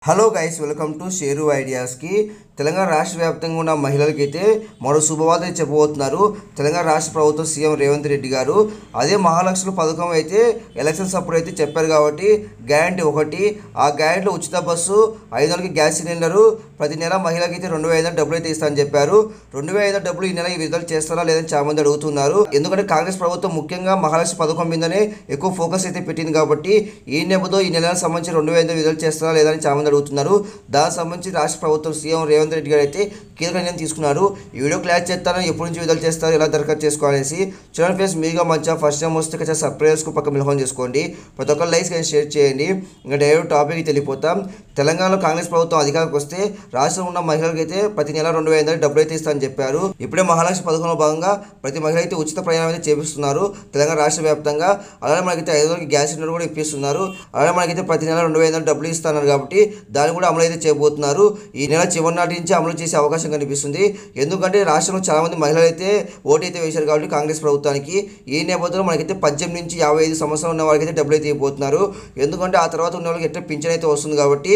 Hello guys, welcome to Sheru ఐడియాస్కి. తెలంగాణ రాష్ట్ర వ్యాప్తంగా ఉన్న మహిళలకైతే మరో శుభవార్త చెప్పబోతున్నారు తెలంగాణ రాష్ట్ర ప్రభుత్వం సీఎం రేవంత్ రెడ్డి గారు. అదే మహాలక్ష్మి పథకం అయితే ఎలక్షన్స్ అప్పుడు అయితే చెప్పారు కాబట్టి గ్యారంటీ ఒకటి, ఆ గ్యారంటీలో ఉచిత బస్సు, 500కి గ్యాస్ సిలిండరు, ప్రతి నెల మహిళలకైతే 2,500 డబ్బులు అయితే ఇస్తానని చెప్పారు. 2,500 డబ్బులు ఈ నెల ఈ విడుదల చేస్తారా లేదని చాలా మంది అడుగుతున్నారు. ఎందుకంటే కాంగ్రెస్ ప్రభుత్వం ముఖ్యంగా మహాలక్ష్మి పథకం మీదనే ఎక్కువ ఫోకస్ అయితే పెట్టింది కాబట్టి ఈ నెపథ్యంలో ఈ నెలకు సంబంధించి 2,500 విడుదల చేస్తారా లేదని చాలా మంది అడుగుతున్నారు. దానికి సంబంధించి రాష్ట్ర ప్రభుత్వం సీఎం రేవంత్ రెడ్డి గారు అయితే కీలక నిర్ణయం తీసుకున్నారు. ఈ వీడియో క్లాస్ చేస్తాను, ఎప్పటి నుంచి విడుదల చేస్తారు, ఎలా దరఖాస్తు చేసుకోవాలనేసి. చూడండి ఫ్రెండ్స్, మీగా మంచిగా ఫస్ట్ టైం వస్తే కొంచెం సబ్స్క్రైబ్ పక్క మిలహం చేసుకోండి, ప్రతి ఒక్కరు లైక్స్ కానీ షేర్ చేయండి. ఇంకా డైరెక్ట్ టాపిక్కి వెళ్ళిపోతాం. తెలంగాణలో కాంగ్రెస్ ప్రభుత్వం అధికారికి వస్తే రాష్ట్రంలో ఉన్న మహిళలకు అయితే ప్రతి నెల 2,500 డబ్బులు అయితే ఇస్తారని చెప్పారు. ఇప్పుడే మహాలక్ష్మి పథకంలో భాగంగా ప్రతి మహిళ అయితే ఉచిత ప్రయాణం అయితే చేపిస్తున్నారు తెలంగాణ రాష్ట్ర వ్యాప్తంగా. అలాగే మనకైతే 500కి గ్యాస్ సిలిండర్ కూడా ఇప్పిస్తున్నారు. అలాగే మనకైతే ప్రతి నెల 2,500 డబ్బులు ఇస్తున్నారు కాబట్టి దాన్ని కూడా అమలు అయితే చేయబోతున్నారు. ఈ నెల చివరి నాటి నుంచి అమలు చేసే అవకాశం కనిపిస్తుంది. ఎందుకంటే రాష్ట్రంలో చాలా మంది మహిళలు అయితే ఓటు అయితే వేశారు కాబట్టి కాంగ్రెస్ ప్రభుత్వానికి. ఈ నేపథ్యంలో మనకైతే 18 నుంచి 55 సంవత్సరాలు ఉన్న వాళ్ళకైతే డబ్బులు అయితే ఇవ్వబోతున్నారు. ఎందుకంటే ఆ తర్వాత ఉన్న వాళ్ళకి ఎట్లా పింఛన్ అయితే వస్తుంది కాబట్టి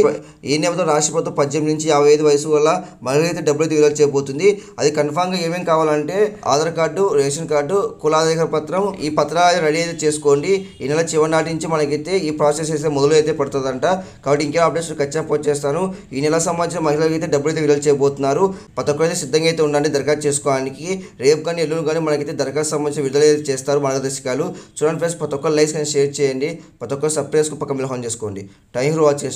ఈ నేపథ్యంలో రాష్ట్ర ప్రభుత్వం 18 నుంచి 55 వయసు వల్ల మహిళలు అయితే డబ్బులు అయితే విడుదల చేయబోతుంది. అది కన్ఫామ్గా ఏమేమి కావాలంటే ఆధార్ కార్డు, రేషన్ కార్డు, కులాధికార పత్రం, ఈ పత్రాలు రెడీ అయితే చేసుకోండి. ఈ నెల చివరి నాటి నుంచి మనకైతే ఈ ప్రాసెస్ అయితే మొదలు అయితే పడుతుందంట. కాబట్టి ఇంకేం అప్డేట్స్ ఖచ్చితంగా పోస్ట్ చేస్తాను. ఈ నెల సంబంధించిన మహిళలకు అయితే డబ్బులు అయితే విడుదల చేయబోతున్నారు. ప్రతి ఒక్కరైతే సిద్ధంగా అయితే ఉండండి దరఖాస్తు చేసుకోవడానికి. రేపు కానీ ఎల్లుండి కానీ మనకైతే దరఖాస్తు సంబంధించిన విడుదల అయితే చేస్తారు మార్గదర్శకాలు. చూడండి ఫ్రెండ్స్, ప్రతి ఒక్కరు లైక్స్ కానీ షేర్ చేయండి, ప్రతి ఒక్కరు సబ్స్క్రైబ్ పక్క మిలహం చేసుకోండి. Thank you for watching.